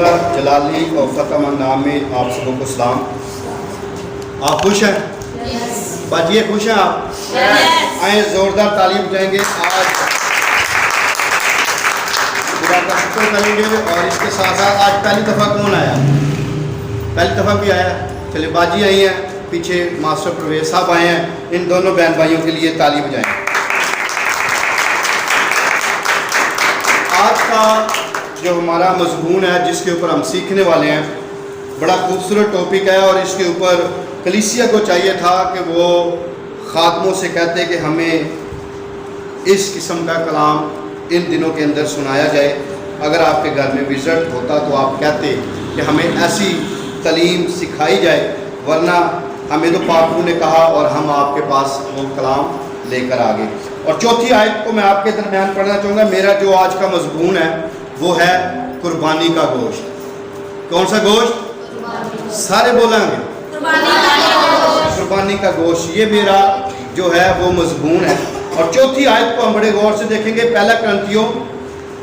اللہ جلالی اور فتح مند نام میں آپ سبوں کو سلام۔ آپ خوش ہیں؟ باجی خوش ہیں آپ؟ آئیں زوردار تعلیم دیں گے، آج خدا کا شکر کریں گے۔ اور اس کے ساتھ ساتھ آج پہلی دفعہ کون آیا؟ پہلی دفعہ بھی آیا؟ چلے باجی آئی ہیں، پیچھے ماسٹر پرویز صاحب آئے ہیں، ان دونوں بہن بھائیوں کے لیے تالی بجائیں۔ آج کا جو ہمارا مضمون ہے جس کے اوپر ہم سیکھنے والے ہیں بڑا خوبصورت ٹاپک ہے، اور اس کے اوپر کلیسیا کو چاہیے تھا کہ وہ خادموں سے کہتے کہ ہمیں اس قسم کا کلام ان دنوں کے اندر سنایا جائے۔ اگر آپ کے گھر میں وزٹ ہوتا تو آپ کہتے کہ ہمیں ایسی تعلیم سکھائی جائے، ورنہ ہمیں تو پاکو نے کہا اور ہم آپ کے پاس وہ کلام لے کر آگے۔ اور چوتھی آیت کو میں آپ کے درمیان پڑھنا چاہوں گا۔ میرا جو آج کا مضمون ہے وہ ہے قربانی کا گوشت۔ کون سا گوشت؟ سارے بولیں گے قربانی کا گوشت، یہ میرا جو ہے وہ مضمون ہے۔ اور چوتھی آیت کو ہم بڑے غور سے دیکھیں گے، پہلا کرنتھیوں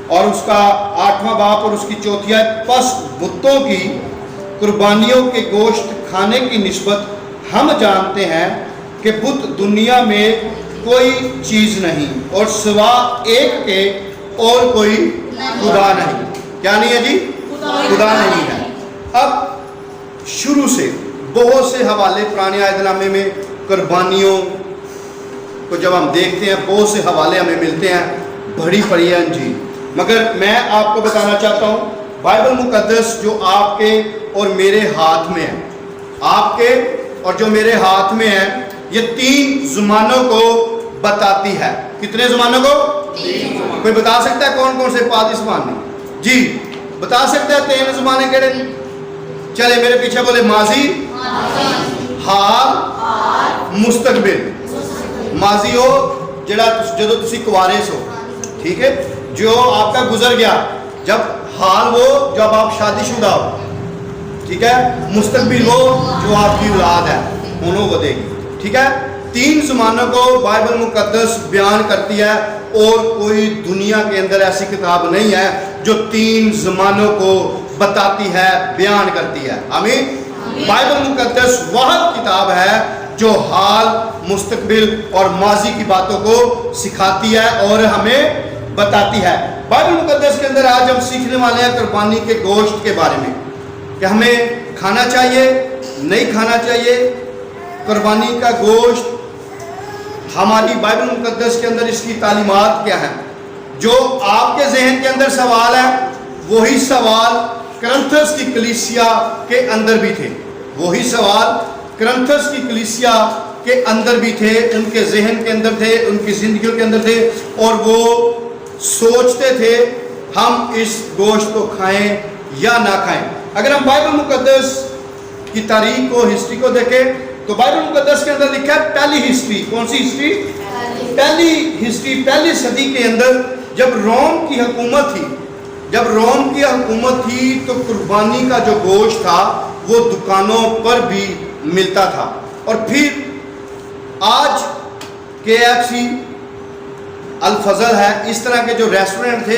اور اس کا 8واں باب اور اس کی چوتھی آیت۔ پس بتوں کی قربانیوں کے گوشت کھانے کی نسبت ہم جانتے ہیں کہ بت دنیا میں کوئی چیز نہیں اور سوا ایک کے اور کوئی خدا نہیں۔ کیا نہیں ہے جی؟ خدا نہیں ہے۔ اب شروع سے بہت سے حوالے پرانے عہد نامے میں قربانیوں کو جب ہم دیکھتے ہیں بہت سے حوالے ہمیں ملتے ہیں، بڑی پڑی ہے انجیل۔ مگر میں آپ کو بتانا چاہتا ہوں بائبل مقدس جو آپ کے اور میرے ہاتھ میں ہے، آپ کے اور جو میرے ہاتھ میں ہے، یہ 3 زمانوں کو بتاتی ہے۔ کتنے زمانوں کو؟ کوئی بتا سکتا ہے کون کون سے 5 زمانے؟ جی بتا سکتا ہے 3 زمانے کہڑے؟ چلے میرے پیچھے بولے، ماضی، حال، مستقبل۔ ماضی ہو جدو تسی کوارے سو، ٹھیک ہے، جو آپ کا گزر گیا۔ جب حال وہ جب آپ شادی شدہ ہو، ٹھیک ہے۔ مستقبل وہ جو آپ کی اولاد ہے، انہوں کو دے گی، ٹھیک ہے۔ 3 زمانوں کو بائبل مقدس بیان کرتی ہے، اور کوئی دنیا کے اندر ایسی کتاب نہیں ہے جو 3 زمانوں کو بتاتی ہے، بیان کرتی ہے۔ آمین۔ بائبل مقدس واحد کتاب ہے جو حال، مستقبل اور ماضی کی باتوں کو سکھاتی ہے اور ہمیں بتاتی ہے۔ بائبل مقدس کے اندر آج ہم سیکھنے والے ہیں قربانی کے گوشت کے بارے میں، کہ ہمیں کھانا چاہیے، نہیں کھانا چاہیے۔ قربانی کا گوشت ہماری بائبل مقدس کے اندر اس کی تعلیمات کیا ہیں؟ جو آپ کے ذہن کے اندر سوال ہے، وہی سوال کرنتھس کی کلیسیا کے اندر بھی تھے، وہی سوال کرنتھس کی کلیسیا کے اندر بھی تھے، ان کے ذہن کے اندر تھے، ان کی زندگیوں کے اندر تھے، اور وہ سوچتے تھے ہم اس گوشت کو کھائیں یا نہ کھائیں۔ اگر ہم بائبل مقدس کی تاریخ کو، ہسٹری کو دیکھیں تو بائبل مقدس کے اندر لکھا ہے پہلی ہسٹری۔ کون سی ہسٹری؟ پہلی ہسٹری، پہلی صدی کے اندر جب روم کی حکومت تھی، جب روم کی حکومت تھی تو قربانی کا جو گوشت تھا وہ دکانوں پر بھی ملتا تھا۔ اور پھر آج KFC، الفضل ہے، اس طرح کے جو ریسٹورنٹ تھے،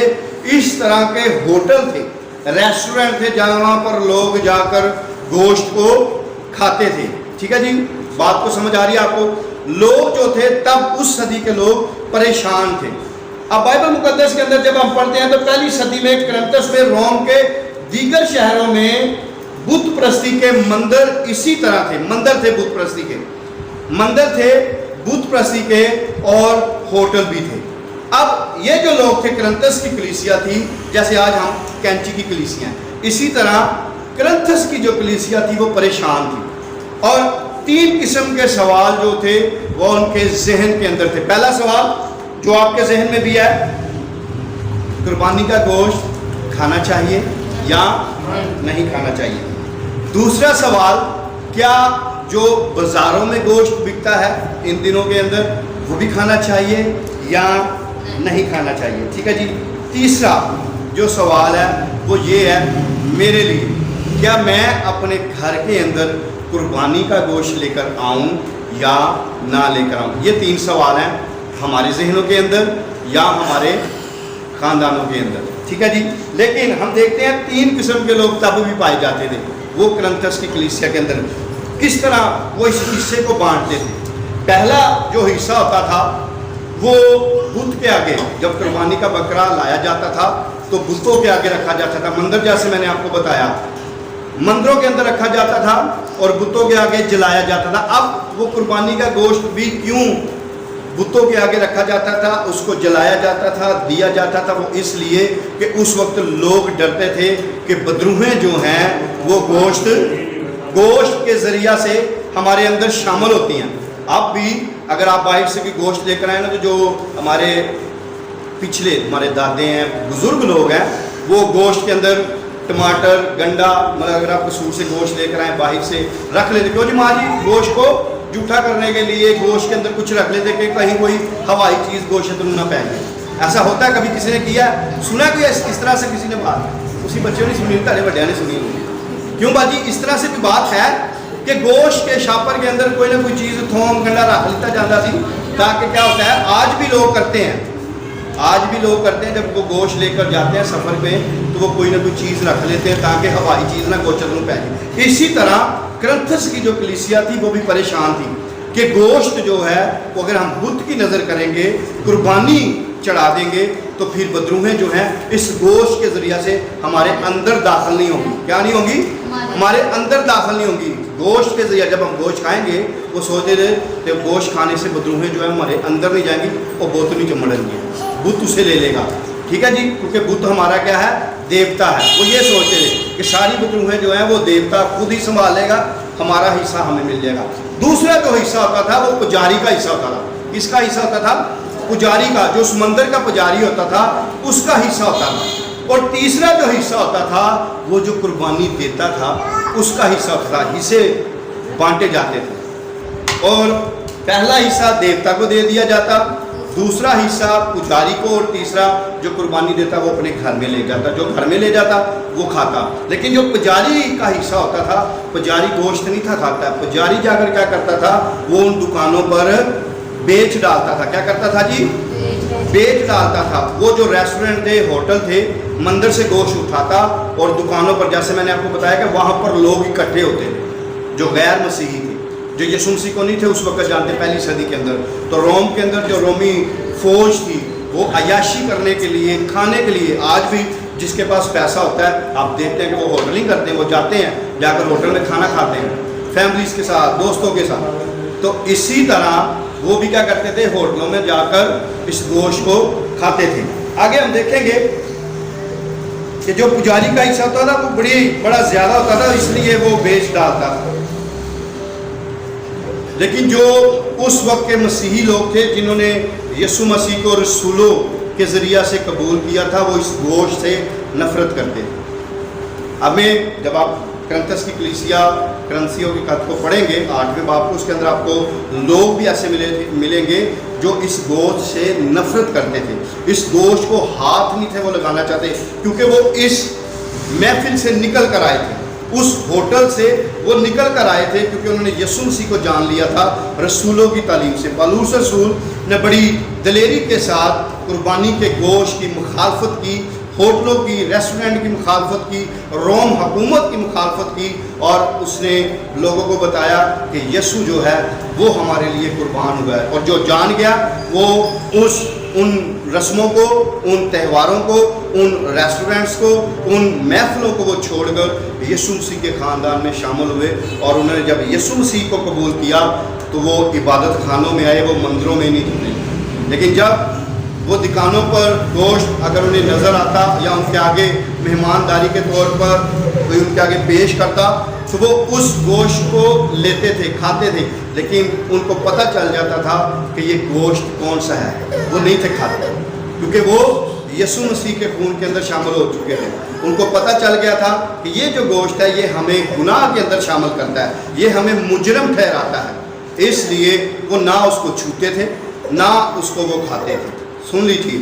اس طرح کے ہوٹل تھے، ریسٹورنٹ تھے جہاں پر لوگ جا کر گوشت کو کھاتے تھے۔ ٹھیک ہے جی، بات کو سمجھ آ رہی ہے آپ کو؟ لوگ جو تھے تب اس صدی کے لوگ پریشان تھے۔ اب بائبل مقدس کے اندر جب ہم پڑھتے ہیں تو پہلی صدی میں کرنتھس میں، روم کے دیگر شہروں میں بت پرستی کے مندر اسی طرح تھے، مندر تھے بت پرستی کے، مندر تھے بت پرستی کے، اور ہوٹل بھی تھے۔ اب یہ جو لوگ تھے، کرنتھس کی کلیسیا تھی، جیسے آج ہم کینچی کی کلیسیا ہیں، اسی طرح کرنتھس کی جو کلیسیا تھی وہ پریشان تھی، اور 3 قسم کے سوال جو تھے وہ ان کے ذہن کے اندر تھے۔ پہلا سوال جو آپ کے ذہن میں بھی ہے، قربانی کا گوشت کھانا چاہیے یا نہیں کھانا چاہیے۔ دوسرا سوال، کیا جو بازاروں میں گوشت بکتا ہے ان دنوں کے اندر وہ بھی کھانا چاہیے یا نہیں کھانا چاہیے؟ ٹھیک ہے جی۔ تیسرا جو سوال ہے وہ یہ ہے میرے لیے، کیا میں اپنے گھر کے اندر قربانی کا گوشت لے کر آؤں یا نہ لے کر آؤں؟ یہ 3 سوال ہیں ہمارے ذہنوں کے اندر یا ہمارے خاندانوں کے اندر، ٹھیک ہے جی. لیکن ہم دیکھتے ہیں 3 قسم کے لوگ تب بھی پائے جاتے تھے وہ کرنتھس کی کلیسیا کے اندر. کس طرح وہ اس حصے کو بانٹتے تھے؟ پہلا جو حصہ ہوتا تھا وہ بت کے آگے، جب قربانی کا بکرا لایا جاتا تھا تو بتوں کے آگے رکھا جاتا تھا. مندر جیسے میں نے آپ کو بتایا مندروں کے اندر رکھا جاتا تھا اور بتوں کے آگے جلایا جاتا تھا. اب وہ قربانی کا گوشت بھی کیوں بتوں کے آگے رکھا جاتا تھا، اس کو جلایا جاتا تھا، دیا جاتا تھا؟ وہ اس لیے کہ اس وقت لوگ ڈرتے تھے کہ بدروہیں جو ہیں وہ گوشت کے ذریعہ سے ہمارے اندر شامل ہوتی ہیں. اب بھی اگر آپ باہر سے بھی گوشت لے کر آئے نا تو جو ہمارے پچھلے ہمارے دادے ہیں، بزرگ لوگ ہیں، وہ گوشت کے اندر ٹماٹر، گنڈا، مطلب اگر آپ قصور سے گوشت لے کر آئیں باہر سے رکھ لیتے. کیوں جی ماں جی؟ گوشت کو جھوٹا کرنے کے لیے گوشت کے اندر کچھ رکھ لیتے کہ کہیں کوئی ہوائی چیز گوشت نہ پہن جائے. ایسا ہوتا ہے؟ کبھی کسی نے کیا؟ سنا کہ اس طرح سے کسی نے بات؟ اسی بچوں نے سنی، تارے بڑے نے سنی. کیوں باجی؟ اس طرح سے بھی بات ہے کہ گوشت کے شاپر کے اندر کوئی نہ کوئی چیز تھوم گنڈا رکھ لیتا جاتا سی تاکہ کیا ہوتا ہے. آج بھی لوگ کرتے ہیں، آج بھی لوگ کرتے ہیں جب وہ گوشت لے کر جاتے ہیں سفر پہ تو وہ کوئی نہ کوئی چیز رکھ لیتے ہیں تاکہ ہوائی چیز نہ گوشت میں پہنے. اسی طرح کرنتھس کی جو کلیسیا تھی وہ بھی پریشان تھی کہ گوشت جو ہے وہ اگر ہم بت کی نظر کریں گے، قربانی چڑھا دیں گے تو پھر بدروہیں جو ہیں اس گوشت کے ذریعہ سے ہمارے اندر داخل نہیں ہوں گی. کیا نہیں ہوں گی؟ ہمارے اندر داخل نہیں ہوں گی. گوشت کے ذریعہ جب ہم گوشت کھائیں گے وہ سوچتے تھے کہ گوشت کھانے سے بدروہیں جو ہے ہمارے اندر نہیں جائیں گی، وہ بوتنی چمڑیں گی، بت اسے لے لے گا. ٹھیک ہے جی، کیونکہ بت ہمارا کیا ہے؟ دیوتا ہے. وہ یہ سوچتے تھے کہ ساری بدروہیں جو ہیں وہ دیوتا خود ہی سنبھال لے گا، ہمارا حصہ ہمیں مل جائے گا. دوسرا جو حصہ ہوتا تھا وہ پجاری کا حصہ ہوتا تھا. کس کا حصہ ہوتا تھا؟ پجاری کا. جو سمندر کا پجاری ہوتا تھا اس کا حصہ ہوتا تھا. اور تیسرا جو حصہ ہوتا تھا وہ جو قربانی دیتا تھا اس کا حصہ ہوتا تھا. حصے بانٹے جاتے تھے اور پہلا حصہ دیوتا کو دے دیا جاتا، دوسرا حصہ پجاری کو، اور تیسرا جو قربانی دیتا وہ اپنے گھر میں لے جاتا. جو گھر میں لے جاتا وہ کھاتا. لیکن جو پجاری کا حصہ ہوتا تھا، پجاری گوشت نہیں تھا کھاتا. پجاری جا کر کیا کرتا تھا؟ وہ ان دکانوں پر بیچ ڈالتا تھا. کیا کرتا تھا جی؟ بیچ ڈالتا تھا. وہ جو ریسٹورنٹ تھے، ہوٹل تھے، مندر سے گوشت اٹھاتا اور دکانوں پر، جیسے میں نے آپ کو بتایا کہ وہاں پر لوگ اکٹھے ہوتے تھے جو غیر مسیحی تھے، جو یسوع مسیح کو نہیں تھے اس وقت جانتے. پہلی صدی کے اندر تو روم کے اندر جو رومی فوج تھی وہ عیاشی کرنے کے لیے، کھانے کے لیے، آج بھی جس کے پاس پیسہ ہوتا ہے آپ دیکھتے ہیں کہ وہ ہوٹلنگ کرتے ہیں، وہ جاتے ہیں جا کر ہوٹل میں کھانا کھاتے ہیں فیملیز کے ساتھ، دوستوں کے ساتھ. تو اسی طرح وہ بھی کیا کرتے تھے؟ ہوٹلوں میں جا کر اس گوشت کو کھاتے تھے. آگے ہم دیکھیں گے کہ جو پجاری کا حصہ ہوتا تھا وہ بڑا زیادہ ہوتا تھا، اس لیے وہ بیچ ڈالتا تھا. لیکن جو اس وقت کے مسیحی لوگ تھے جنہوں نے یسوع مسیح کو رسولوں کے ذریعہ سے قبول کیا تھا، وہ اس گوشت سے نفرت کرتے تھے. اب میں جب آپ کرنتھس کی کلیسیا کرنتھیوں کے خط کو پڑھیں گے 8ویں باب کو، اس کے اندر آپ کو لوگ بھی ایسے ملیں گے جو اس گوشت سے نفرت کرتے تھے. اس گوشت کو ہاتھ نہیں تھے وہ لگانا چاہتے کیونکہ وہ اس محفل سے نکل کر آئے تھے، اس ہوٹل سے وہ نکل کر آئے تھے کیونکہ انہوں نے یسوع مسیح کو جان لیا تھا رسولوں کی تعلیم سے. پالوس رسول نے بڑی دلیری کے ساتھ قربانی کے گوشت کی مخالفت کی، ہوٹلوں کی، ریسٹورنٹ کی مخالفت کی، روم حکومت کی مخالفت کی، اور اس نے لوگوں کو بتایا کہ یسوع جو ہے وہ ہمارے لیے قربان ہوا ہے. اور جو جان گیا وہ ان رسموں کو، ان تہواروں کو، ان ریسٹورنٹس کو، ان محفلوں کو وہ چھوڑ کر یسوع مسیح کے خاندان میں شامل ہوئے. اور انہوں نے جب یسوع مسیح کو قبول کیا تو وہ عبادت خانوں میں آئے، وہ مندروں میں نہیں تھے. لیکن جب وہ دکانوں پر گوشت اگر انہیں نظر آتا یا ان کے آگے مہمانداری کے طور پر کوئی ان کے آگے پیش کرتا تو وہ اس گوشت کو لیتے تھے، کھاتے تھے. لیکن ان کو پتہ چل جاتا تھا کہ یہ گوشت کون سا ہے، وہ نہیں تھے کھاتے کیونکہ وہ یسوع مسیح کے خون کے اندر شامل ہو چکے تھے. ان کو پتہ چل گیا تھا کہ یہ جو گوشت ہے یہ ہمیں گناہ کے اندر شامل کرتا ہے، یہ ہمیں مجرم ٹھہراتا ہے. اس لیے وہ نہ اس کو چھوتے تھے نہ اس کو وہ کھاتے تھے. سن لیجیے،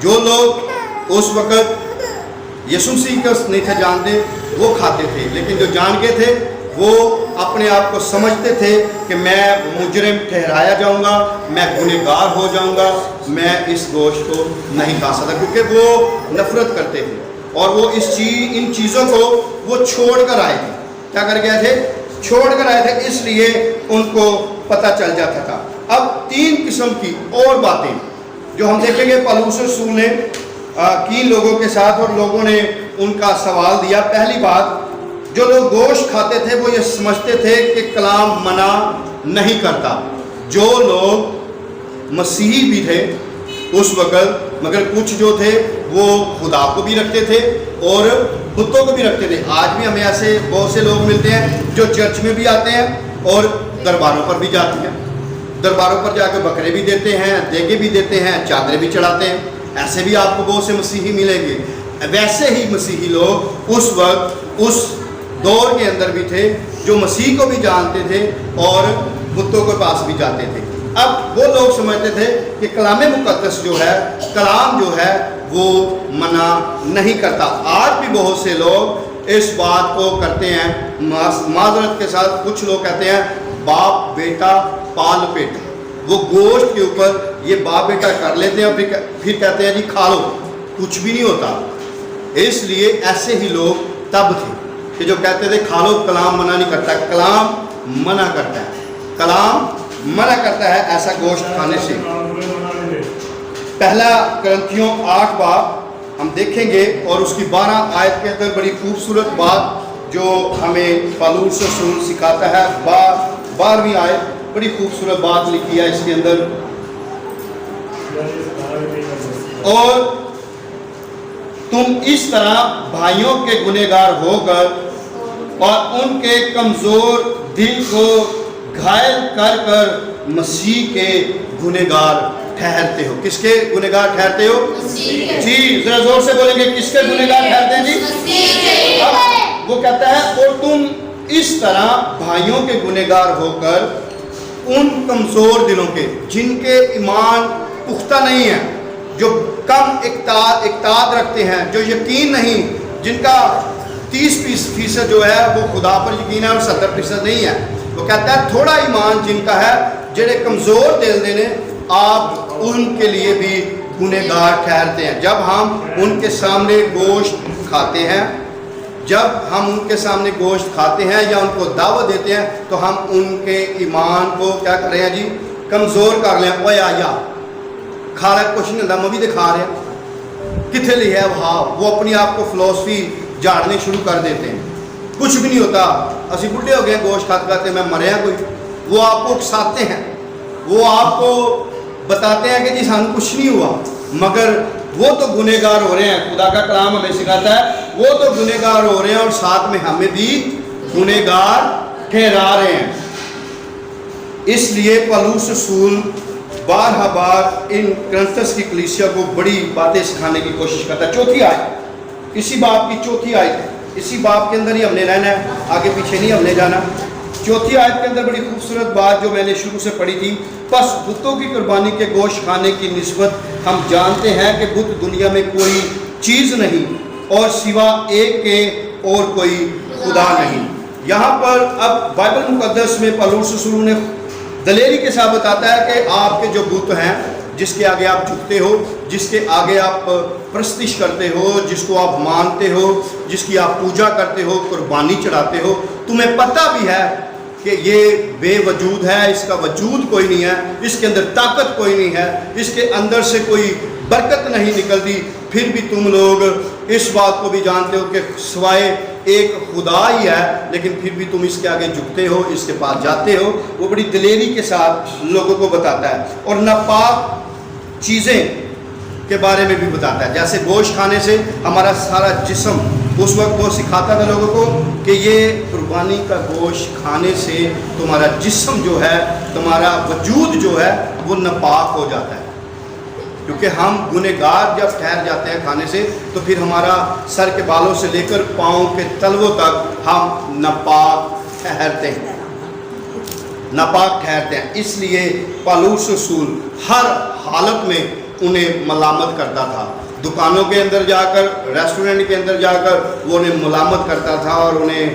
جو لوگ اس وقت یسوع مسیح کو نہیں تھے جانتے وہ کھاتے تھے، لیکن جو جان گئے تھے وہ اپنے آپ کو سمجھتے تھے کہ میں مجرم ٹھہرایا جاؤں گا, میں گنہگار ہو جاؤں گا, میں اس گوشت کو نہیں کھا سکتا, کیونکہ وہ نفرت کرتے تھے اور وہ ان چیزوں کو وہ چھوڑ کر آئے تھے. کیا کر گئے تھے؟ چھوڑ کر آئے تھے, اس لیے ان کو پتہ چل جاتا تھا. اب 3 قسم کی اور باتیں جو ہم دیکھیں گے پالوس رسول نے کی لوگوں کے ساتھ, اور لوگوں نے ان کا سوال دیا. پہلی بات, جو لوگ گوشت کھاتے تھے وہ یہ سمجھتے تھے کہ کلام منع نہیں کرتا. جو لوگ مسیحی بھی تھے اس وقت, مگر کچھ جو تھے وہ خدا کو بھی رکھتے تھے اور بتوں کو بھی رکھتے تھے. آج بھی ہمیں ایسے بہت سے لوگ ملتے ہیں جو چرچ میں بھی آتے ہیں اور درباروں پر بھی جاتے ہیں, درباروں پر جا کے بکرے بھی دیتے ہیں, دیگے بھی دیتے ہیں, چادریں بھی چڑھاتے ہیں. ایسے بھی آپ کو بہت سے مسیحی ملیں گے. ویسے ہی مسیحی لوگ اس وقت اس دور کے اندر بھی تھے جو مسیح کو بھی جانتے تھے اور بتوں کے پاس بھی جاتے تھے. اب وہ لوگ سمجھتے تھے کہ کلام مقدس جو ہے, کلام جو ہے وہ منع نہیں کرتا. آج بھی بہت سے لوگ اس بات کو کرتے ہیں, معذرت کے ساتھ کچھ لوگ کہتے ہیں باپ بیٹا پال پیٹا. وہ گوشت کے اوپر یہ باپ بیٹا کر لیتے ہیں, پھر کہتے ہیں جی کھا لو, کچھ بھی نہیں ہوتا. اس لیے ایسے ہی لوگ تب تھے کہ جو کہتے تھے کھا لو, کلام منع نہیں کرتا. کلام منع کرتا ہے, کلام منع کرتا ہے ایسا گوشت کھانے سے. پہلا کرنتھیوں 8 باب ہم دیکھیں گے, اور اس کی 12 آیت کے اندر بڑی خوبصورت بات جو ہمیں پالوس رسول سکھاتا ہے. 12ویں آیت بڑی خوبصورت بات لکھی ہے اس کے اندر. اور تم اس طرح بھائیوں کے گنہگار ہو کر اور ان کے کمزور دل کو گھائل کر کر مسیح کے گنہگار ٹھہرتے ہو. کس کے گنہگار ٹھہرتے ہو؟ جی ذرا زور سے بولیں گے, کس کے گنہگار ٹھہرتے ہیں جی؟ اب وہ کہتا ہے اور تم اس طرح بھائیوں کے گنہگار ہو کر ان کمزور دلوں کے, جن کے ایمان پختہ نہیں ہے, جو کم اقتدار رکھتے ہیں, جو یقین نہیں, جن کا 30% جو ہے وہ خدا پر یقین ہے اور 70% نہیں ہے. وہ کہتا ہے تھوڑا ایمان جن کا ہے, جنہیں کمزور دل دینے, آپ ان کے لیے بھی گنہگار ٹھہرتے ہیں. جب ہم ان کے سامنے گوشت کھاتے ہیں, جب ہم ان کے سامنے گوشت کھاتے ہیں یا ان کو دعوت دیتے ہیں, تو ہم ان کے ایمان کو کیا کر رہے ہیں جی؟ کمزور کر لیں. اوے آیا کھا رہا کچھ نہیں ہوتا, میں بھی دکھا رہے ہیں کتنے لی ہے وہ اپنی آپ کو فلسفی جھاڑنے شروع کر دیتے ہیں, کچھ بھی نہیں ہوتا, اسی بڈھے ہو گئے گوشت کھاتے کھاتے, میں مرے ہیں کوئی. وہ آپ کو اکساتے ہیں, وہ آپ کو بتاتے ہیں کہ جی سان کچھ نہیں ہوا, مگر وہ تو گنہگار ہو رہے ہیں. خدا کا کلام ہمیں سکھاتا ہے وہ تو گنہگار ہو رہے ہیں اور ساتھ میں ہمیں بھی گنہگار ٹھہرا رہے ہیں. اس لیے پالوس رسول بار ان کرنتھس کی کلیسیا کو بڑی باتیں سکھانے کی کوشش کرتا ہے. چوتھی آیت, اسی باب کی چوتھی آیت, اسی باب کے اندر ہی ہم نے رہنا ہے, آگے پیچھے نہیں ہم نے جانا. چوتھی آیت کے اندر بڑی خوبصورت بات جو میں نے شروع سے پڑھی تھی, پس بتوں کی قربانی کے گوشت کھانے کی نسبت ہم جانتے ہیں کہ بت دنیا میں کوئی چیز نہیں اور سوا ایک کے اور کوئی خدا نہیں. یہاں پر اب بائبل مقدس میں پالوس رسول نے دلیری کے ساتھ بتاتا ہے کہ آپ کے جو بت ہیں, جس کے آگے آپ جھکتے ہو, جس کے آگے آپ پرستش کرتے ہو, جس کو آپ مانتے ہو, جس کی آپ پوجا کرتے ہو, قربانی چڑھاتے ہو, تمہیں پتہ بھی ہے کہ یہ بے وجود ہے, اس کا وجود کوئی نہیں ہے, اس کے اندر طاقت کوئی نہیں ہے, اس کے اندر سے کوئی برکت نہیں نکلتی. پھر بھی تم لوگ اس بات کو بھی جانتے ہو کہ سوائے ایک خدا ہی ہے, لیکن پھر بھی تم اس کے آگے جھکتے ہو, اس کے پاس جاتے ہو. وہ بڑی دلیری کے ساتھ لوگوں کو بتاتا ہے. اور ناپاک چیزیں کے بارے میں بھی بتاتا ہے, جیسے گوشت کھانے سے ہمارا سارا جسم, اس وقت وہ سکھاتا تھا لوگوں کو کہ یہ قربانی کا گوشت کھانے سے تمہارا جسم جو ہے, تمہارا وجود جو ہے وہ ناپاک ہو جاتا ہے. کیونکہ ہم گنہگار جب ٹھہر جاتے ہیں کھانے سے, تو پھر ہمارا سر کے بالوں سے لے کر پاؤں کے تلووں تک ہم ناپاک ٹھہرتے ہیں, ناپاک ٹھہرتے ہیں. اس لیے پالوس رسول ہر حالت میں انہیں ملامت کرتا تھا. دکانوں کے اندر جا کر, ریسٹورنٹ کے اندر جا کر وہ انہیں ملامت کرتا تھا اور انہیں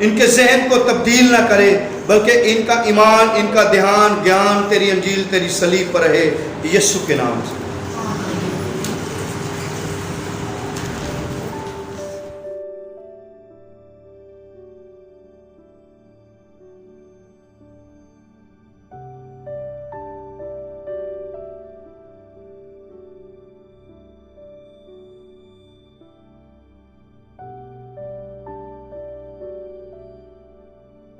ان کے ذہن کو تبدیل نہ کرے، بلکہ ان کا ایمان، ان کا دھیان، گیان تیری انجیل، تیری صلیب پر رہے، یسوع کے نام سے۔